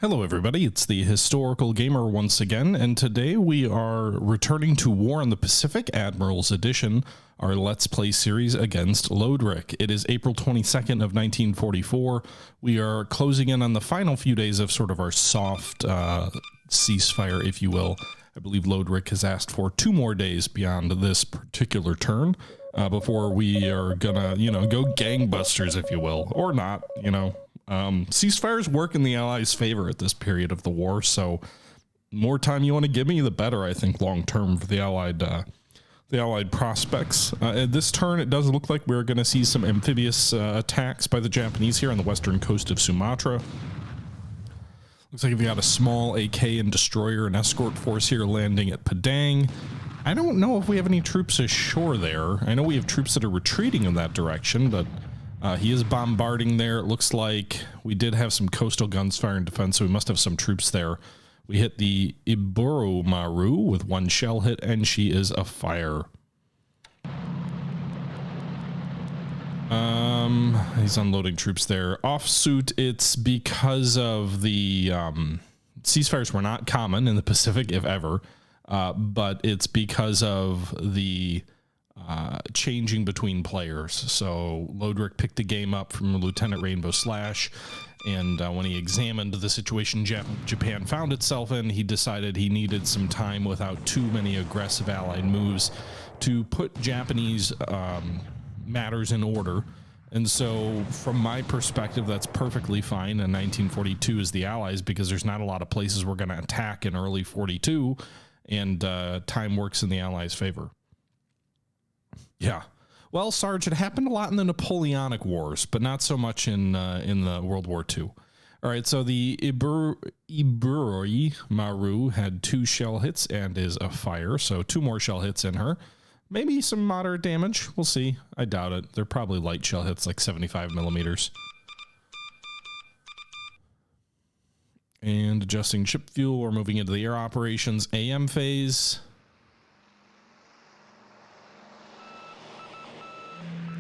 Hello everybody, it's the Historical Gamer once again, and today we are returning to War on the Pacific, Admirals Edition, our Let's Play series against Lodric. It is April 22nd of 1944. We are closing in on the final few days of sort of our soft ceasefire, if you will. I believe Lodric has asked for 2 more days beyond this particular turn before we are gonna, go gangbusters, if you will, or not, ceasefires work in the Allies' favor at this period of the war, so more time you want to give me, the better, I think, long term for the Allied prospects. At this turn, it does look like we're going to see some amphibious attacks by the Japanese here on the western coast of Sumatra. Looks like we've got a small AK and destroyer and escort force here landing at Padang. I don't know if we have any troops ashore there. I know we have troops that are retreating in that direction, but he is bombarding there. It looks like we did have some coastal guns firing defense, so we must have some troops there. We hit the Iburu Maru with 1 shell hit, and she is afire. He's unloading troops there. Offsuit, it's because of the ceasefires were not common in the Pacific, if ever, but it's because of the changing between players. So Lodric picked the game up from Lieutenant Rainbow Slash, and when he examined the situation Japan found itself in, he decided he needed some time without too many aggressive Allied moves to put Japanese matters in order. And so from my perspective, that's perfectly fine in 1942 as the Allies, because there's not a lot of places we're going to attack in early 42, and time works in the Allies' favor. Yeah. Well, Sarge, it happened a lot in the Napoleonic Wars, but not so much in the World War II. All right, so the Iburu Maru had 2 shell hits and is afire, so 2 more shell hits in her. Maybe some moderate damage. We'll see. I doubt it. They're probably light shell hits, like 75 millimeters. And adjusting ship fuel. We're moving into the air operations AM phase.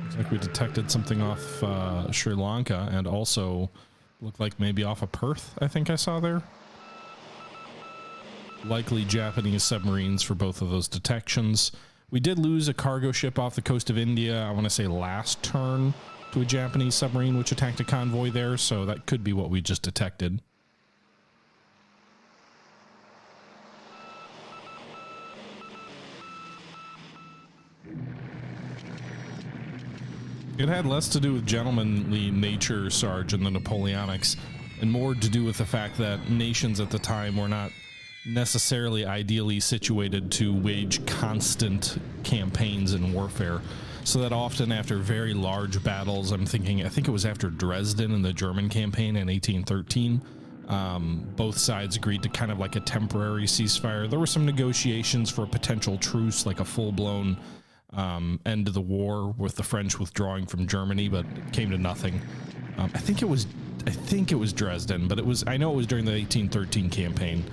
Looks like we detected something off Sri Lanka, and also looked like maybe off of Perth, I think I saw there. Likely Japanese submarines for both of those detections. We did lose a cargo ship off the coast of India, I want to say last turn, to a Japanese submarine which attacked a convoy there, so that could be what we just detected. It had less to do with gentlemanly nature, Sarge, in the Napoleonics, and more to do with the fact that nations at the time were not necessarily ideally situated to wage constant campaigns in warfare. So that often after very large battles, I think it was after Dresden in the German campaign in 1813, both sides agreed to kind of like a temporary ceasefire. There were some negotiations for a potential truce, like a full-blown end of the war with the French withdrawing from Germany, but it came to nothing. I think it was Dresden, but I know it was during the 1813 campaign.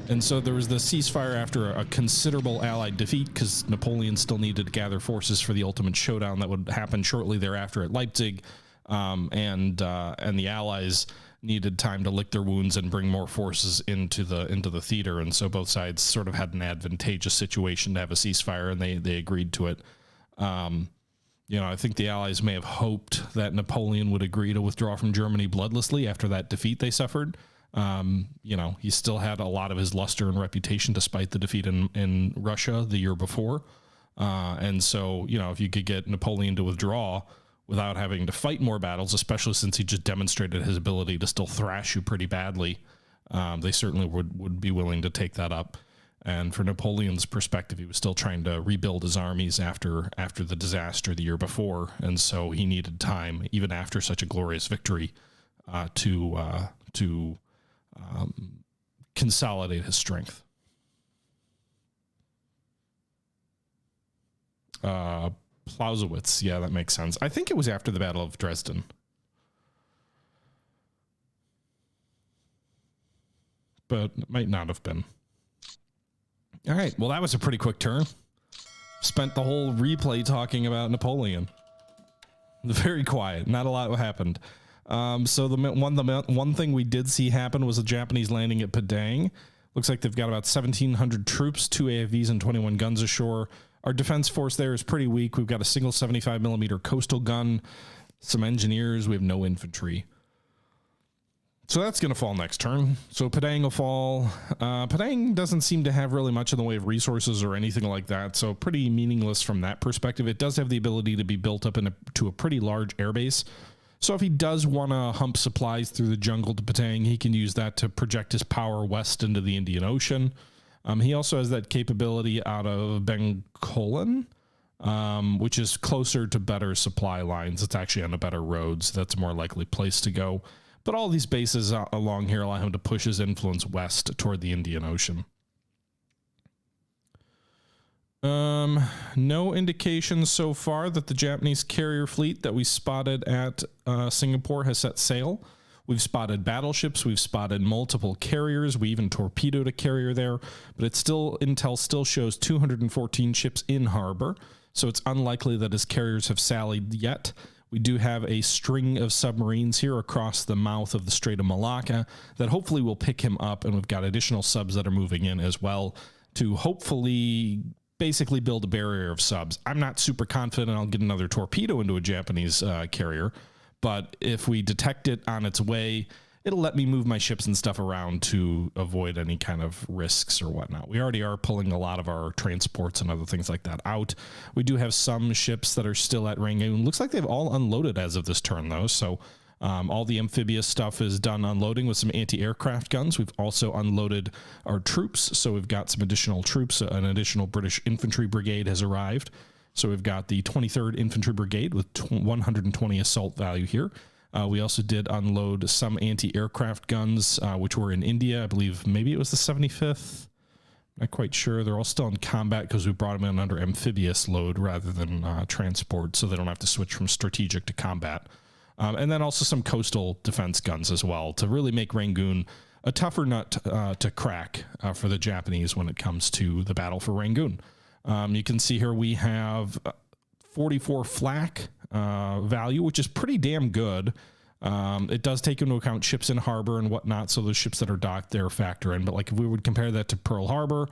And so there was the ceasefire after a considerable Allied defeat, because Napoleon still needed to gather forces for the ultimate showdown that would happen shortly thereafter at Leipzig, and the Allies needed time to lick their wounds and bring more forces into the theater, and so both sides sort of had an advantageous situation to have a ceasefire, and they agreed to it. I think the Allies may have hoped that Napoleon would agree to withdraw from Germany bloodlessly after that defeat they suffered. He still had a lot of his luster and reputation despite the defeat in Russia the year before. And so, if you could get Napoleon to withdraw without having to fight more battles, especially since he just demonstrated his ability to still thrash you pretty badly, they certainly would be willing to take that up. And for Napoleon's perspective, he was still trying to rebuild his armies after the disaster the year before, and so he needed time, even after such a glorious victory, to consolidate his strength. Clausewitz, yeah, that makes sense. I think it was after the Battle of Dresden. But it might not have been. All right, well, that was a pretty quick turn. Spent the whole replay talking about Napoleon. Very quiet, not a lot happened. So the one thing we did see happen was the Japanese landing at Padang. Looks like they've got about 1,700 troops, 2 AFVs, and 21 guns ashore. Our defense force there is pretty weak. We've got a single 75mm coastal gun, some engineers. We have no infantry. So that's going to fall next turn. So Padang will fall. Padang doesn't seem to have really much in the way of resources or anything like that, so pretty meaningless from that perspective. It does have the ability to be built up to a pretty large airbase. So if he does want to hump supplies through the jungle to Padang, he can use that to project his power west into the Indian Ocean. He also has that capability out of Benkolan, which is closer to better supply lines. It's actually on a better road, so that's a more likely place to go. But all these bases along here allow him to push his influence west toward the Indian Ocean. No indications so far that the Japanese carrier fleet that we spotted at Singapore has set sail. We've spotted battleships, we've spotted multiple carriers, we even torpedoed a carrier there, but it's still, intel still shows 214 ships in harbor, so it's unlikely that his carriers have sallied yet. We do have a string of submarines here across the mouth of the Strait of Malacca that hopefully will pick him up, and we've got additional subs that are moving in as well to hopefully basically build a barrier of subs. I'm not super confident I'll get another torpedo into a Japanese carrier, but if we detect it on its way, it'll let me move my ships and stuff around to avoid any kind of risks or whatnot. We already are pulling a lot of our transports and other things like that out. We do have some ships that are still at Rangoon. Looks like they've all unloaded as of this turn, though, so all the amphibious stuff is done unloading with some anti-aircraft guns. We've also unloaded our troops, so we've got some additional troops. An additional British infantry brigade has arrived. So we've got the 23rd Infantry Brigade with 120 assault value here. We also did unload some anti-aircraft guns, which were in India. I believe maybe it was the 75th. Not quite sure. They're all still in combat because we brought them in under amphibious load rather than transport, so they don't have to switch from strategic to combat. And then also some coastal defense guns as well to really make Rangoon a tougher nut to crack for the Japanese when it comes to the battle for Rangoon. You can see here we have 44 flak value, which is pretty damn good. It does take into account ships in harbor and whatnot, so those ships that are docked there factor in. But like if we would compare that to Pearl Harbor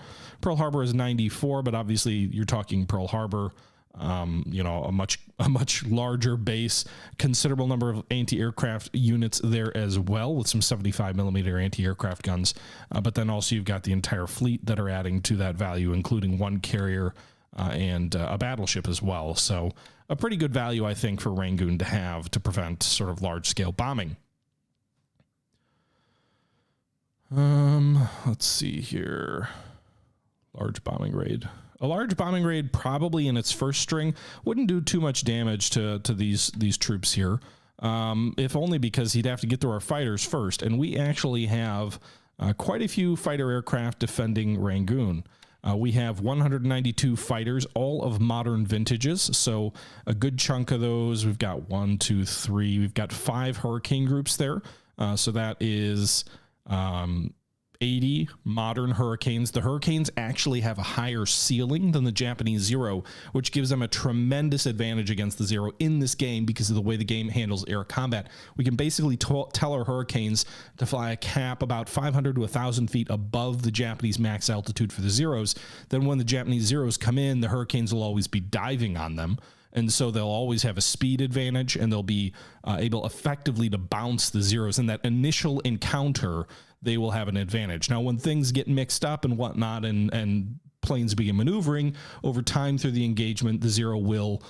is 94, but obviously you're talking Pearl Harbor. You know, a much larger base, considerable number of anti-aircraft units there as well, with some 75mm anti-aircraft guns. But then also you've got the entire fleet that are adding to that value, including one carrier and a battleship as well. So a pretty good value, I think, for Rangoon to have to prevent sort of large-scale bombing. Let's see here. Large bombing raid. A large bombing raid, probably in its first string, wouldn't do too much damage to these troops here, if only because he'd have to get through our fighters first, and we actually have quite a few fighter aircraft defending Rangoon. We have 192 fighters, all of modern vintages, so a good chunk of those. We've got 1, 2, 3. We've got 5 Hurricane groups there, so that is 80 modern Hurricanes. The Hurricanes actually have a higher ceiling than the Japanese Zero, which gives them a tremendous advantage against the Zero in this game because of the way the game handles air combat. We can basically tell our Hurricanes to fly a cap about 500 to 1,000 feet above the Japanese max altitude for the Zeros. Then when the Japanese Zeros come in, the Hurricanes will always be diving on them. And so they'll always have a speed advantage, and they'll be able effectively to bounce the Zeros. In that initial encounter, they will have an advantage. Now, when things get mixed up and whatnot, and planes begin maneuvering over time through the engagement, the Zero will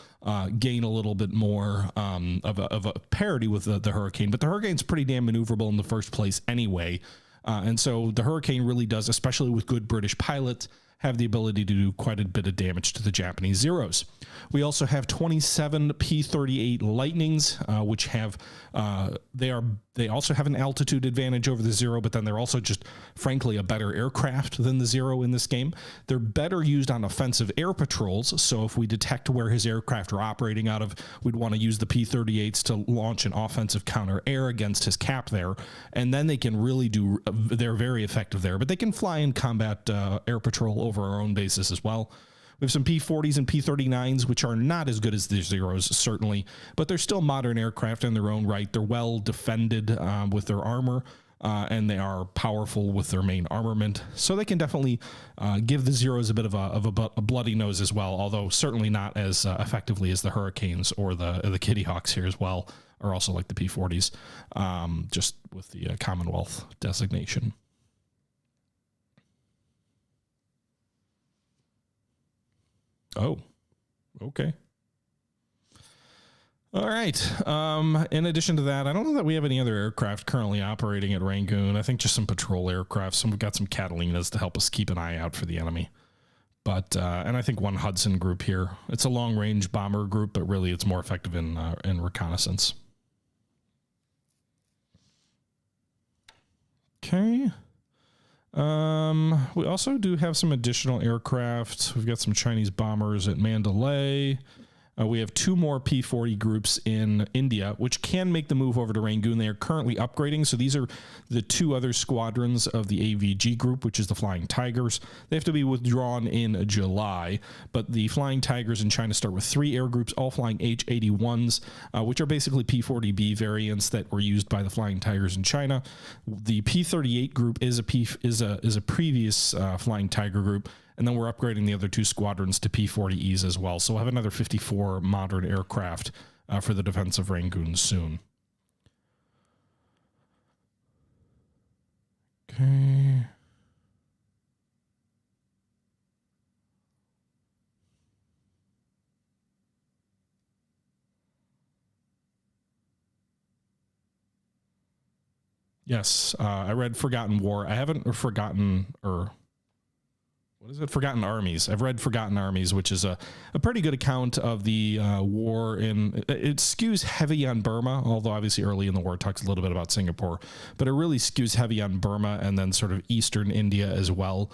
gain a little bit more of a parity with the Hurricane. But the Hurricane's pretty damn maneuverable in the first place anyway. And so the Hurricane really does, especially with good British pilots, have the ability to do quite a bit of damage to the Japanese Zeros. We also have 27 P-38 Lightnings, which have they also have an altitude advantage over the Zero, but then they're also just frankly a better aircraft than the Zero in this game. They're better used on offensive air patrols, so if we detect where his aircraft are operating out of, we'd want to use the P-38s to launch an offensive counter air against his cap there, and then they can really do, they're very effective there, but they can fly in combat air patrol over our own bases as well. We have some P-40s and P-39s, which are not as good as the Zeros, certainly, but they're still modern aircraft in their own right. They're well defended with their armor, and they are powerful with their main armament. So they can definitely give the Zeros a bit of a bloody nose as well, although certainly not as effectively as the Hurricanes or the Kitty Hawks here as well, or also like the P-40s, just with the Commonwealth designation. Oh, okay. All right. In addition to that, I don't know that we have any other aircraft currently operating at Rangoon. I think just some patrol aircraft. We've got some Catalinas to help us keep an eye out for the enemy. But, and I think one Hudson group here. It's a long-range bomber group, but really it's more effective in reconnaissance. Okay. We also do have some additional aircraft. We've got some Chinese bombers at Mandalay. We have 2 more P-40 groups in India, which can make the move over to Rangoon. They are currently upgrading. So these are the 2 other squadrons of the AVG group, which is the Flying Tigers. They have to be withdrawn in July, but the Flying Tigers in China start with 3 air groups, all flying H-81s, which are basically P-40B variants that were used by the Flying Tigers in China. The P-38 group is a previous Flying Tiger group. And then we're upgrading the other 2 squadrons to P-40Es as well. So we'll have another 54 modern aircraft for the defense of Rangoon soon. Okay. Yes, I read Forgotten War. I haven't forgotten, or... what is it? Forgotten Armies. I've read Forgotten Armies, which is a pretty good account of the war in... It skews heavy on Burma, although obviously early in the war it talks a little bit about Singapore. But it really skews heavy on Burma and then sort of eastern India as well,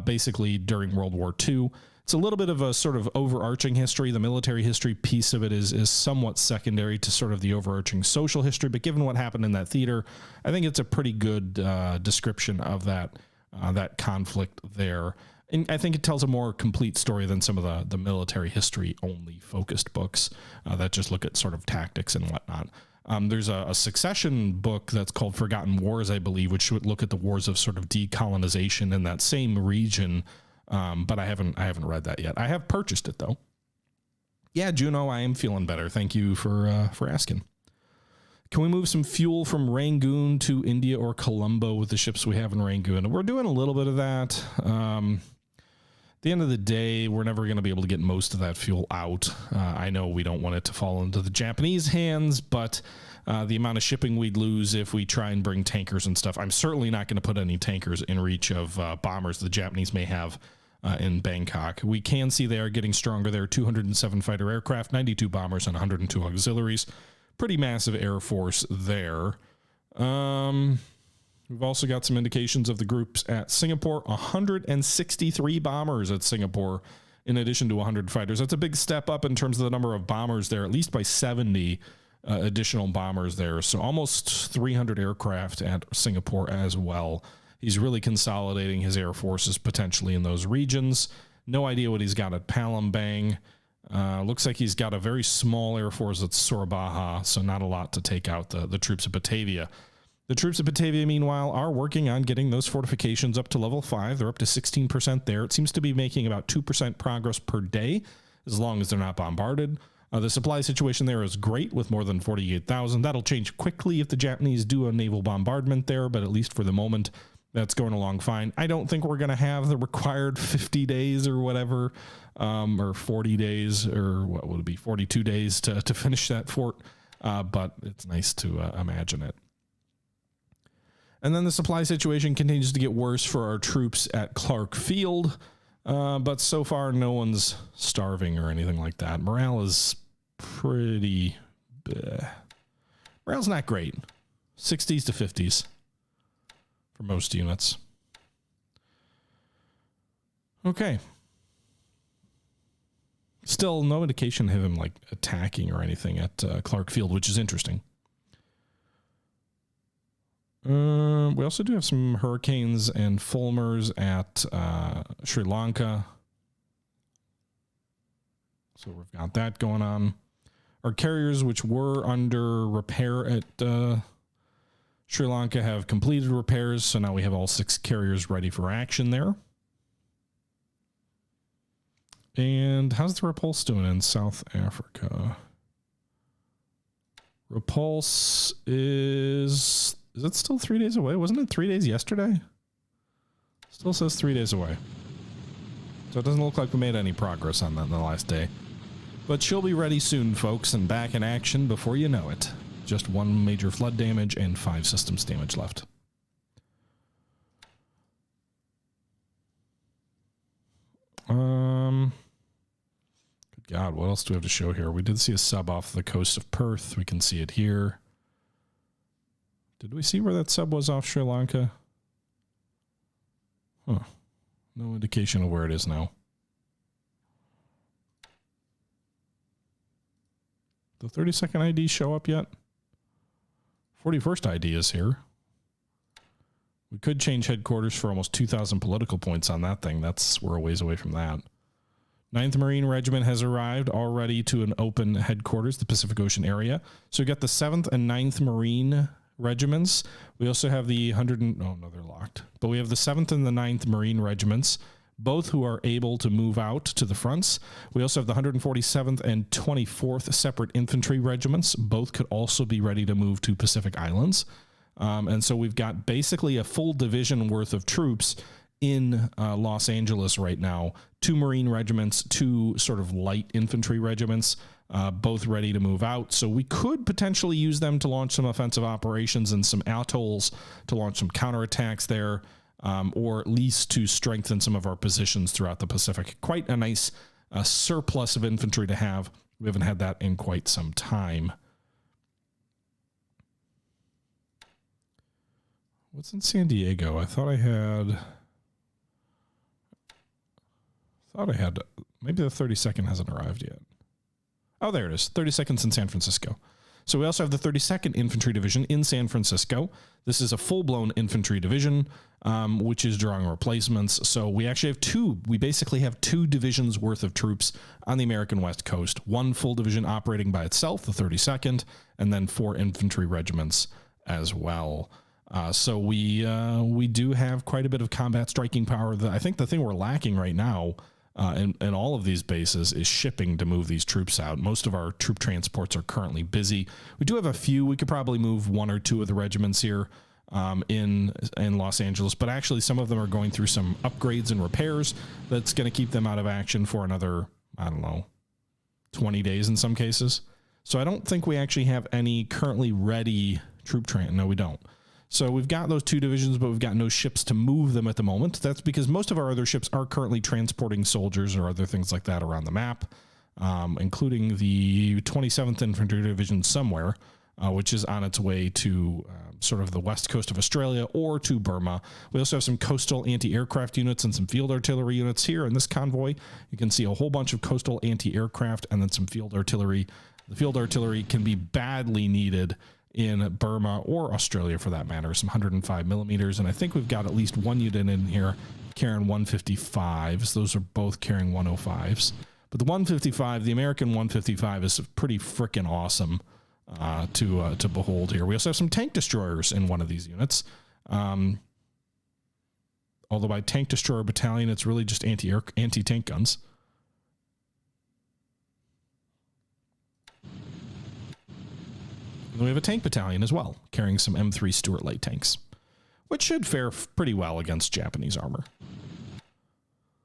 basically during World War II. It's a little bit of a sort of overarching history. The military history piece of it is somewhat secondary to sort of the overarching social history. But given what happened in that theater, I think it's a pretty good description of that conflict there. And I think it tells a more complete story than some of the military history only focused books that just look at sort of tactics and whatnot. There's a succession book that's called Forgotten Wars, I believe, which would look at the wars of sort of decolonization in that same region. But I haven't read that yet. I have purchased it though. Yeah, Juno, I am feeling better. Thank you for asking. Can we move some fuel from Rangoon to India or Colombo with the ships we have in Rangoon? We're doing a little bit of that. At the end of the day, we're never going to be able to get most of that fuel out. I know we don't want it to fall into the Japanese hands, but the amount of shipping we'd lose if we try and bring tankers and stuff, I'm certainly not going to put any tankers in reach of bombers the Japanese may have in Bangkok. We can see they are getting stronger. There are 207 fighter aircraft, 92 bombers, and 102 auxiliaries. Pretty massive air force there. We've also got some indications of the groups at Singapore. 163 bombers at Singapore, in addition to 100 fighters. That's a big step up in terms of the number of bombers there, at least by 70 additional bombers there. So almost 300 aircraft at Singapore as well. He's really consolidating his air forces potentially in those regions. No idea what he's got at Palembang. Looks like he's got a very small air force at Surabaya, so not a lot to take out the troops at Batavia. The troops at Batavia, meanwhile, are working on getting those fortifications up to level 5. They're up to 16% there. It seems to be making about 2% progress per day, as long as they're not bombarded. The supply situation there is great, with more than 48,000. That'll change quickly if the Japanese do a naval bombardment there, but at least for the moment, that's going along fine. I don't think we're going to have the required 50 days or whatever, or 40 days, or what would it be, 42 days to finish that fort, but it's nice to imagine it. And then the supply situation continues to get worse for our troops at Clark Field, but so far no one's starving or anything like that. Morale is pretty... Morale's not great. 60s to 50s for most units. Okay. Still no indication of him like attacking or anything at Clark Field, which is interesting. We also do have some Hurricanes and Fulmars at Sri Lanka. So we've got that going on. Our carriers, which were under repair at Sri Lanka, have completed repairs. So now we have all 6 carriers ready for action there. And how's the Repulse doing in South Africa? Repulse is it still 3 days away? Wasn't it 3 days yesterday? Still says 3 days away. So it doesn't look like we made any progress on that in the last day. But she'll be ready soon, folks, and back in action before you know it. Just 1 major flood damage and 5 systems damage left. Good God, what else do we have to show here? We did see a sub off the coast of Perth. We can see it here. Did we see where that sub was off Sri Lanka? Huh. No indication of where it is now. The 32nd ID show up yet? 41st ID is here. We could change headquarters for almost 2,000 political points on that thing. We're a ways away from that. 9th Marine Regiment has arrived already to an open headquarters, the Pacific Ocean area. So we got the 7th and 9th Marine Regiments. We also have the no, they're locked. But we have the 7th and the 9th Marine Regiments, both who are able to move out to the fronts. We also have the 147th and 24th separate infantry regiments. Both could also be ready to move to Pacific Islands. And so we've got basically a full division worth of troops in Los Angeles right now. 2 Marine regiments, 2 sort of light infantry regiments, both ready to move out. So we could potentially use them to launch some offensive operations and some atolls to launch some counterattacks there. Or at least to strengthen some of our positions throughout the Pacific. Quite a nice surplus of infantry to have. We haven't had that in quite some time. What's in San Diego? I thought I had... Maybe the 32nd hasn't arrived yet. Oh, there it is. 32nd's in San Francisco. So we also have the 32nd Infantry Division in San Francisco. This is a full-blown infantry division, which is drawing replacements. So we actually have we basically have 2 divisions worth of troops on the American West Coast. 1 full division operating by itself, the 32nd, and then 4 infantry regiments as well. So we do have quite a bit of combat striking power. I think the thing we're lacking right now in all of these bases is shipping to move these troops out. Most of our troop transports are currently busy. We do have a few. We could probably move 1 or 2 of the regiments here in Los Angeles, but actually some of them are going through some upgrades and repairs that's going to keep them out of action for another, I don't know, 20 days in some cases. So I don't think we actually have any currently ready troop No, we don't. So we've got those 2 divisions, but we've got no ships to move them at the moment. That's because most of our other ships are currently transporting soldiers or other things like that around the map, including the 27th Infantry Division somewhere, which is on its way to sort of the west coast of Australia or to Burma. We also have some coastal anti-aircraft units and some field artillery units here in this convoy. You can see a whole bunch of coastal anti-aircraft and then some field artillery. The field artillery can be badly needed in Burma or Australia for that matter, some 105 millimeters. And I think we've got at least 1 unit in here carrying 155s. Those are both carrying 105s. But the 155, the American 155 is pretty freaking awesome to behold here. We also have some tank destroyers in one of these units. Although by tank destroyer battalion, it's really just anti-tank guns. And we have a tank battalion as well, carrying some M3 Stuart light tanks, which should fare pretty well against Japanese armor.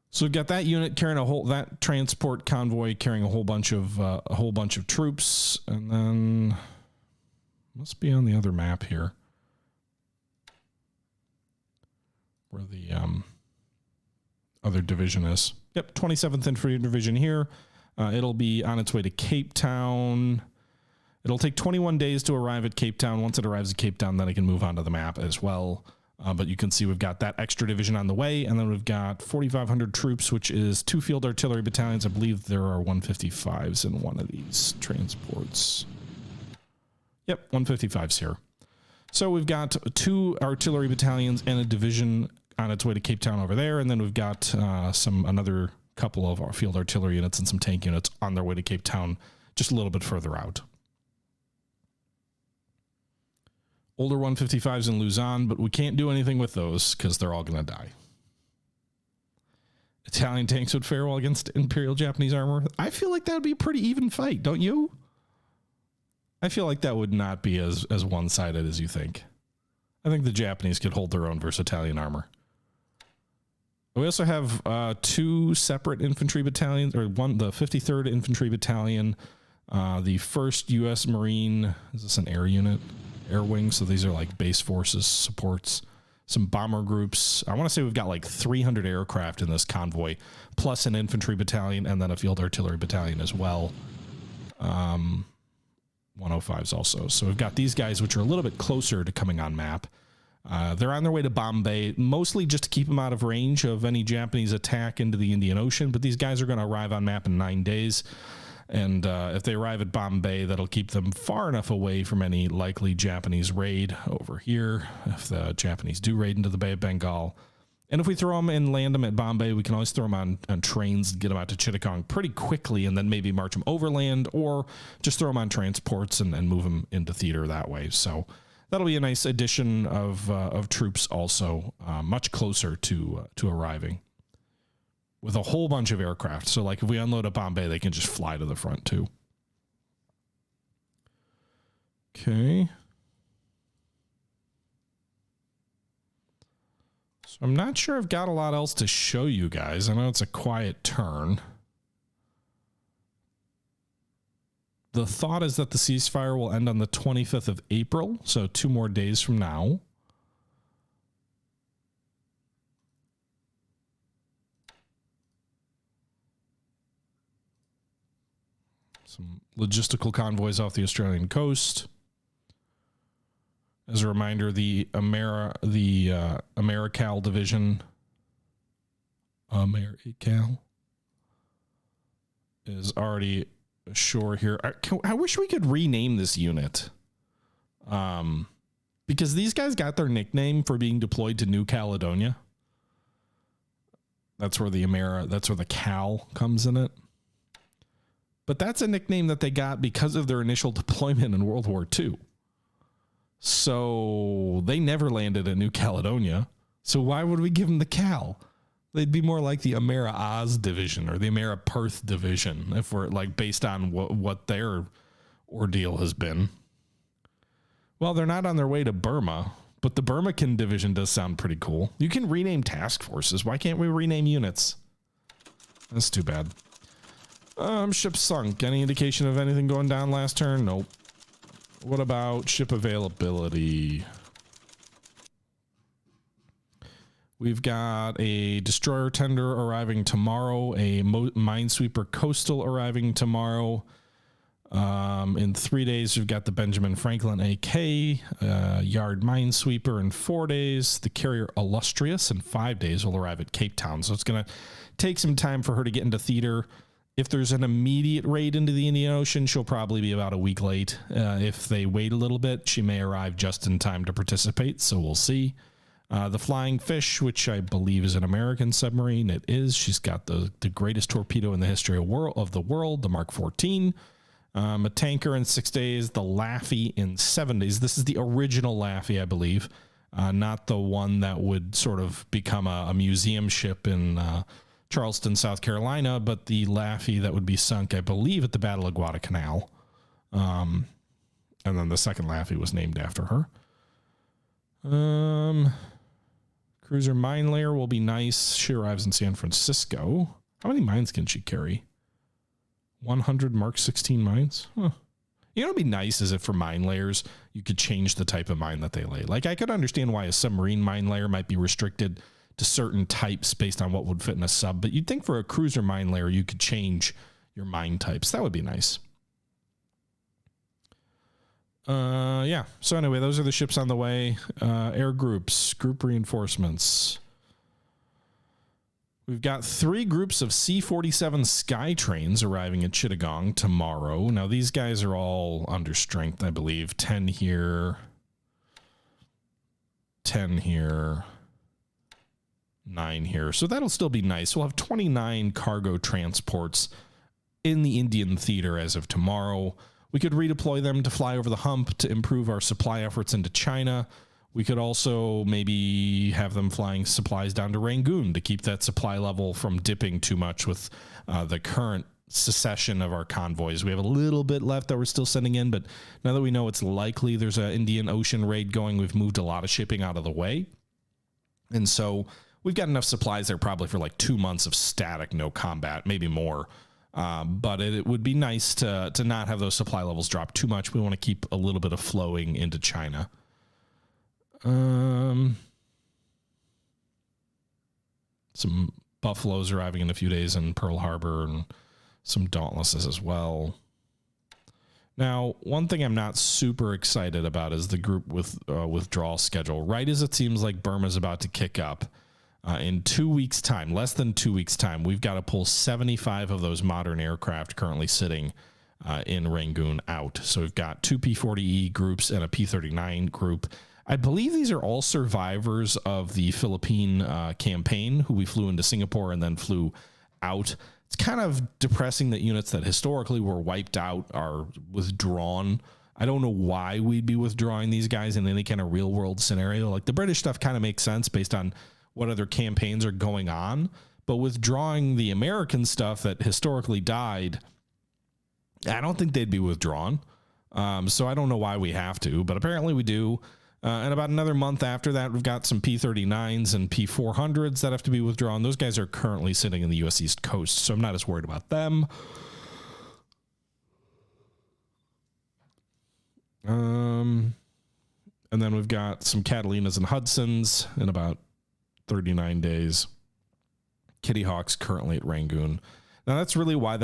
So we've got that unit carrying that transport convoy carrying a whole bunch of troops, and then must be on the other map here where the other division is. Yep, 27th Infantry Division here. It'll be on its way to Cape Town. It'll take 21 days to arrive at Cape Town. Once it arrives at Cape Town, then it can move on to the map as well. But you can see we've got that extra division on the way, and then we've got 4,500 troops, which is 2 field artillery battalions. I believe there are 155s in one of these transports. Yep, 155s here. So we've got 2 artillery battalions and a division on its way to Cape Town over there, and then we've got another couple of our field artillery units and some tank units on their way to Cape Town, just a little bit further out. Older 155s in Luzon, but we can't do anything with those because they're all going to die. Italian tanks would fare well against Imperial Japanese armor. I feel like that would be a pretty even fight, don't you? I feel like that would not be as one-sided as you think. I think the Japanese could hold their own versus Italian armor. We also have 2 separate infantry battalions, or the 53rd Infantry Battalion, the 1st U.S. Marine. Is this an air unit? Air wing. So these are like base forces supports. Some bomber groups. I want to say we've got like 300 aircraft in this convoy, plus an infantry battalion and then a field artillery battalion as well. 105s also. So we've got these guys, which are a little bit closer to coming on map. They're on their way to Bombay, mostly just to keep them out of range of any Japanese attack into the Indian Ocean. But these guys are going to arrive on map in 9 days. And if they arrive at Bombay, that'll keep them far enough away from any likely Japanese raid over here, if the Japanese do raid into the Bay of Bengal. And if we throw them and land them at Bombay, we can always throw them on trains and get them out to Chittagong pretty quickly, and then maybe march them overland, or just throw them on transports and move them into theater that way. So that'll be a nice addition of troops also, much closer to arriving, with a whole bunch of aircraft. So like if we unload at Bombay, they can just fly to the front too. Okay. So I'm not sure I've got a lot else to show you guys. I know it's a quiet turn. The thought is that the ceasefire will end on the 25th of April, so 2 more days from now. Some logistical convoys off the Australian coast. As a reminder, the Americal division, is already ashore here. I wish we could rename this unit, because these guys got their nickname for being deployed to New Caledonia. That's where the Cal comes in it. But that's a nickname that they got because of their initial deployment in World War II. So they never landed in New Caledonia. So why would we give them the Cal? They'd be more like the Amera Oz division or the Amera Perth division if we're like based on what their ordeal has been. Well, they're not on their way to Burma, but the Burmakin division does sound pretty cool. You can rename task forces. Why can't we rename units? That's too bad. Ship sunk. Any indication of anything going down last turn? Nope. What about ship availability? We've got a destroyer tender arriving tomorrow, a minesweeper coastal arriving tomorrow. In 3 days, we've got the Benjamin Franklin AK, yard minesweeper in 4 days. The carrier Illustrious in 5 days will arrive at Cape Town. So it's going to take some time for her to get into theater. If there's an immediate raid into the Indian Ocean, she'll probably be about a week late. If they wait a little bit, she may arrive just in time to participate, so we'll see. The Flying Fish, which I believe is an American submarine, it is. She's got the greatest torpedo in the history of the world, the Mark 14. A tanker in 6 days, the Laffey in 7 days. This is the original Laffey, I believe, not the one that would sort of become a museum ship in Charleston, South Carolina, but the Laffey that would be sunk, I believe, at the Battle of Guadalcanal. And then the second Laffey was named after her. Cruiser mine layer will be nice. She arrives in San Francisco. How many mines can she carry? 100 Mark 16 mines? Huh. You know, it'd be nice is if for mine layers, you could change the type of mine that they lay. Like, I could understand why a submarine mine layer might be restricted to certain types based on what would fit in a sub, but you'd think for a cruiser mine layer you could change your mine types. That would be nice. Yeah, so anyway, those are the ships on the way. Air groups, group reinforcements. We've got 3 groups of C-47 Sky trains arriving at Chittagong tomorrow. Now these guys are all under strength, I believe. 10 here, 10 here, 9 here. So that'll still be nice. We'll have 29 cargo transports in the Indian theater as of tomorrow. We could redeploy them to fly over the hump to improve our supply efforts into China. We could also maybe have them flying supplies down to Rangoon to keep that supply level from dipping too much with the current secession of our convoys. We have a little bit left that we're still sending in, but now that we know it's likely there's an Indian Ocean raid going, we've moved a lot of shipping out of the way. And so we've got enough supplies there probably for like 2 months of static, no combat, maybe more. But it would be nice to not have those supply levels drop too much. We want to keep a little bit of flowing into China. Some Buffaloes arriving in a few days in Pearl Harbor and some Dauntlesses as well. Now, one thing I'm not super excited about is the group with withdrawal schedule. Right as it seems like Burma's about to kick up, in 2 weeks' time, less than 2 weeks' time, we've got to pull 75 of those modern aircraft currently sitting in Rangoon out. So we've got 2 P-40E groups and a P-39 group. I believe these are all survivors of the Philippine campaign who we flew into Singapore and then flew out. It's kind of depressing that units that historically were wiped out are withdrawn. I don't know why we'd be withdrawing these guys in any kind of real world scenario. Like the British stuff kind of makes sense based on what other campaigns are going on, but withdrawing the American stuff that historically died, I don't think they'd be withdrawn. So I don't know why we have to, but apparently we do. And about another month after that, we've got some P-39s and P-400s that have to be withdrawn. Those guys are currently sitting in the U.S. East Coast, so I'm not as worried about them. And then we've got some Catalinas and Hudsons in about 39 days. Kitty Hawks currently at Rangoon. Now that's really why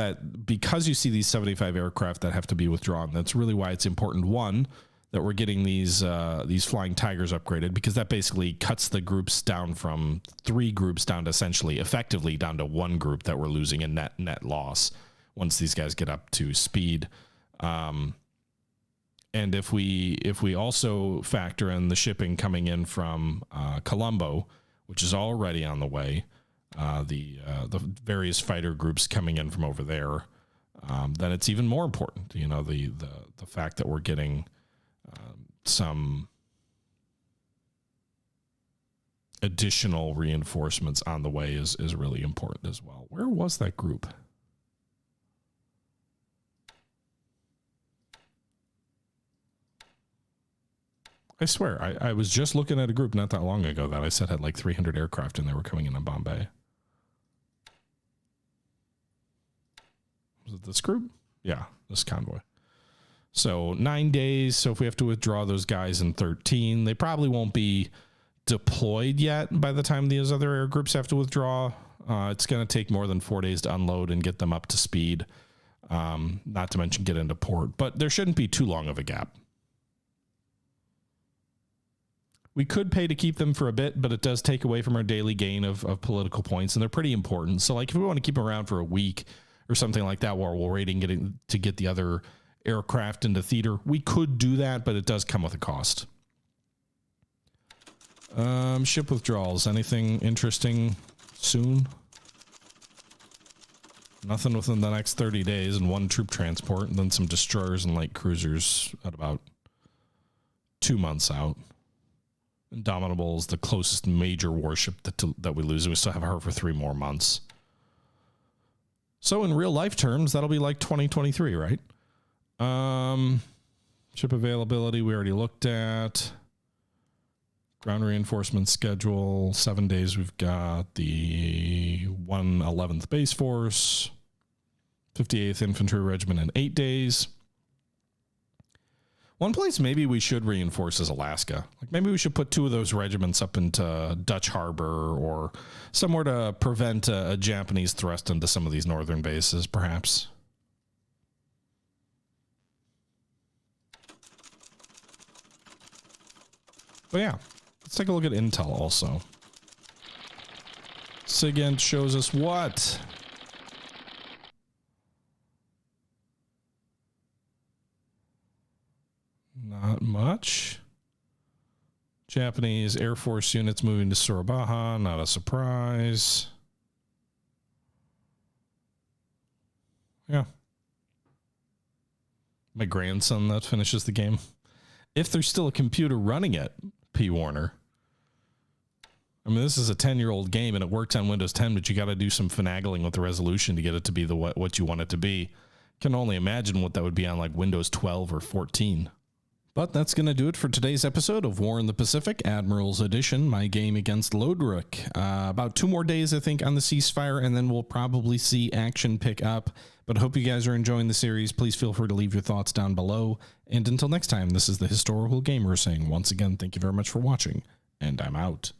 because you see these 75 aircraft that have to be withdrawn, that's really why it's important, one, that we're getting these Flying Tigers upgraded, because that basically cuts the groups down from 3 groups down to essentially effectively down to 1 group that we're losing in net loss once these guys get up to speed. And if we also factor in the shipping coming in from Colombo, which is already on the way, the various fighter groups coming in from over there, then it's even more important. You know, the fact that we're getting some additional reinforcements on the way is really important as well. Where was that group? I swear, I was just looking at a group not that long ago that I said had like 300 aircraft and they were coming in Bombay. Was it this group? Yeah, this convoy. So 9 days. So if we have to withdraw those guys in 13, they probably won't be deployed yet by the time these other air groups have to withdraw. It's going to take more than 4 days to unload and get them up to speed. Not to mention get into port, but there shouldn't be too long of a gap. We could pay to keep them for a bit, but it does take away from our daily gain of political points, and they're pretty important. So like if we want to keep them around for a week or something like that while we're waiting to get the other aircraft into theater, we could do that, but it does come with a cost. Ship withdrawals. Anything interesting soon? Nothing within the next 30 days and 1 troop transport, and then some destroyers and light cruisers at about 2 months out. Indomitable is the closest major warship that we lose. We still have her for 3 more months. So in real life terms, that'll be like 2023, right? Ship availability we already looked at. Ground reinforcement schedule, 7 days. We've got the 111th Base Force, 58th Infantry Regiment in 8 days. One place maybe we should reinforce is Alaska. Like maybe we should put 2 of those regiments up into Dutch Harbor or somewhere to prevent a Japanese thrust into some of these northern bases, perhaps. But yeah, let's take a look at intel also. SIGINT shows us what? Not much. Japanese Air Force units moving to Surabaya, not a surprise. Yeah. My grandson that finishes the game. If there's still a computer running it, P. Warner. I mean, this is a 10-year-old game and it works on Windows 10, but you got to do some finagling with the resolution to get it to be the what you want it to be. Can only imagine what that would be on like Windows 12 or 14. But that's going to do it for today's episode of War in the Pacific, Admirals Edition, my game against Lodruk. About 2 more days, I think, on the ceasefire, and then we'll probably see action pick up. But I hope you guys are enjoying the series. Please feel free to leave your thoughts down below. And until next time, this is the Historical Gamer saying once again, thank you very much for watching, and I'm out.